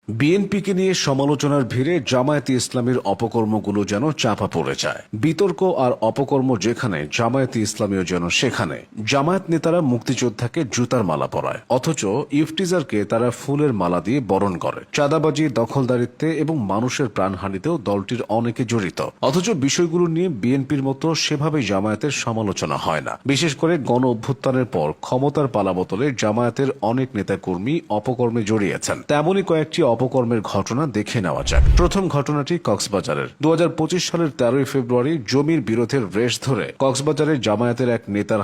বিএনপিকে নিয়ে সমালোচনার ভিড়ে জামায়াতে ইসলামীর অপকর্মগুলো যেন চাপা পড়ে যায়। বিতর্ক আর অপকর্ম যেখানে, জামায়াতে ইসলামীও যেন সেখানে। জামায়াত নেতারা মুক্তিযোদ্ধাকে জুতার মালা পরায়, অথচ ইফতিজারকে তারা ফুলের মালা দিয়ে বরণ করে। চাঁদাবাজি, দখলদারিত্বে এবং মানুষের প্রাণহানিতেও দলটির অনেকে জড়িত, অথচ বিষয়গুলো নিয়ে বিএনপির মতো সেভাবে জামায়াতের সমালোচনা হয় না। বিশেষ করে গণ অভ্যুত্থানের পর ক্ষমতার পালাবদলে জামায়াতের অনেক নেতাকর্মী অপকর্মে জড়িয়েছেন। তেমনই কয়েকটি অপকর্মের ঘটনা দেখে নেওয়া যাক। প্রথম ঘটনাটি কক্সবাজারের। 2025 সালের 13 ফেব্রুয়ারি জমির বিরোধের রেশ ধরে কক্সবাজারে জামায়াতের এক নেতার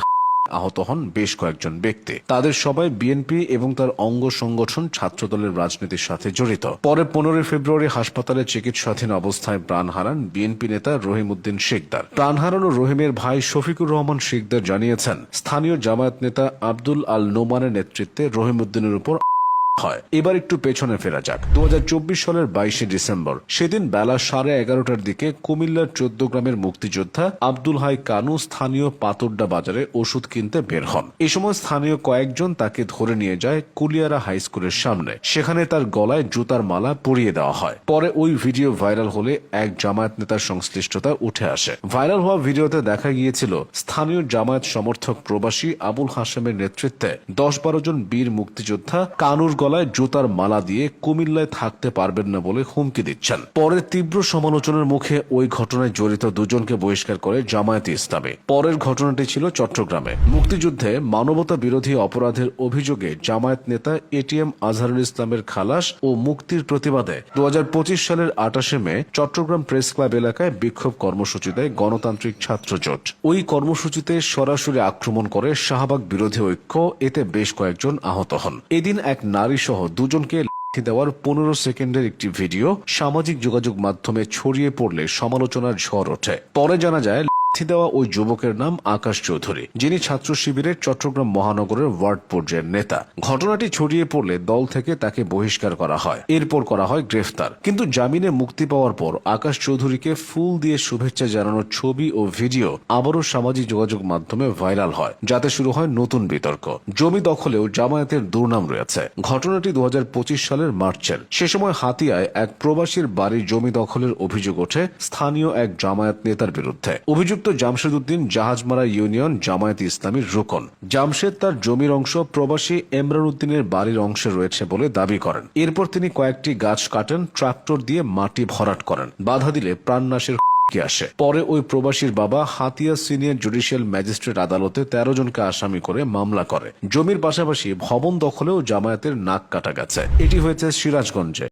আহত হন বেশ কয়েকজন ব্যক্তি। তাদের সবাই বিএনপি এবং তার অঙ্গ সংগঠন ছাত্রদলের রাজনীতির সাথে জড়িত। পরে 15 ফেব্রুয়ারি হাসপাতালে চিকিৎসাধীন অবস্থায় প্রাণ হারান বিএনপি নেতা রহিম উদ্দিন শিকদার। প্রাণ হারানো রহিমের ভাই শফিকুর রহমান শিকদার জানিয়েছেন, স্থানীয় জামায়াত নেতা আব্দুল আল নোমানের নেতৃত্বে রহিম উদ্দিনের উপর হয়। এবার একটু পেছনে ফেরা যাক। 2024 সালের 22 ডিসেম্বর, সেদিন বেলা 11:30টার দিকে কুমিল্লার 14 গ্রামের মুক্তিযোদ্ধা আব্দুল হাই কানু স্থানীয় পাতরডা বাজারে ওষুধ কিনতে বের হন। এ সময় স্থানীয় কয়েকজন তাকে ধরে নিয়ে যায় কুলিয়ারা হাই স্কুলের সামনে। সেখানে তার গলায় জুতার মালা পরিয়ে দেওয়া হয়। পরে ওই ভিডিও ভাইরাল হলে এক জামায়াত নেতার সংশ্লিষ্টতা উঠে আসে। ভাইরাল হওয়া ভিডিওতে দেখা গিয়েছিল স্থানীয় জামায়াত সমর্থক প্রবাসী আবুল হাশেমের নেতৃত্বে 10-12 জন বীর মুক্তিযোদ্ধা কানুর গলায় জুতার মালা দিয়ে কুমিল্লায় থাকতে পারবেন না বলে হুমকি দিচ্ছেন। পরে তীব্র সমালোচনার মুখে ওই ঘটনায় জড়িত দুজনকে বহিষ্কার করে জামায়াতে ইসলামী। পরের ঘটনাটি ছিল চট্টগ্রামে। মুক্তিযুদ্ধে মানবতা বিরোধী অপরাধের অভিযোগে জামায়াত নেতা এটিএম আজহারুল ইসলামের খালাস ও মুক্তির প্রতিবাদে 2025 সালের 28 মে চট্টগ্রাম প্রেস ক্লাব এলাকায় বিক্ষোভ কর্মসূচি দেয় গণতান্ত্রিক ছাত্র জোট। ওই কর্মসূচিতে সরাসরি আক্রমণ করে শাহবাগ বিরোধী ঐক্য। এতে বেশ কয়েকজন আহত হন। এদিন এক নারী সহ দুজনকে দেওয়ার 15 সেকেন্ডের একটি ভিডিও সামাজিক যোগাযোগ মাধ্যমে ছড়িয়ে পড়লে সমালোচনার ঝড় ওঠে। পরে জানা যায় দেওয়া ওই যুবকের নাম আকাশ চৌধুরী, যিনি ছাত্র শিবিরের চট্টগ্রাম মহানগরের ওয়ার্ড পর্যায়ের নেতা। ঘটনাটি ছড়িয়ে পড়লে দল থেকে তাকে বহিষ্কার করা হয়। এরপর করা হয় গ্রেফতার। কিন্তু জামিনে মুক্তি পাওয়ার পর আকাশ চৌধুরীকে ফুল দিয়ে শুভেচ্ছা জানানোর ছবি ও ভিডিও আবারও সামাজিক যোগাযোগ মাধ্যমে ভাইরাল হয়, যাতে শুরু হয় নতুন বিতর্ক। জমি দখলেও জামায়াতের দুর্নাম রয়েছে। ঘটনাটি 2025 সালের মার্চের। সে সময় হাতিয়ায় এক প্রবাসীর বাড়ির জমি দখলের অভিযোগ ওঠে স্থানীয় এক জামায়াত নেতার বিরুদ্ধে। অভিযুক্ত জামশেদ উদ্দিন জাহাজমারা ইউনিয়ন জামায়াত ইসলামীর রুকন। জামশেদ তার জমির অংশ প্রবাসী এমরান উদ্দিনের বাড়ির অংশে রয়েছে বলে দাবি করেন। এরপর তিনি কয়েকটি গাছ কাটেন, ট্রাক্টর দিয়ে মাটি ভরাট করেন। বাধা দিলে প্রাণনাশের আসে। পরে ওই প্রবাসীর বাবা হাতিয়া সিনিয়র জুডিশিয়াল ম্যাজিস্ট্রেট আদালতে 13 জনকে আসামি করে মামলা করে। জমির পাশাপাশি ভবন দখলেও জামায়াতের নাক কাটা গেছে। এটি হয়েছে সিরাজগঞ্জে।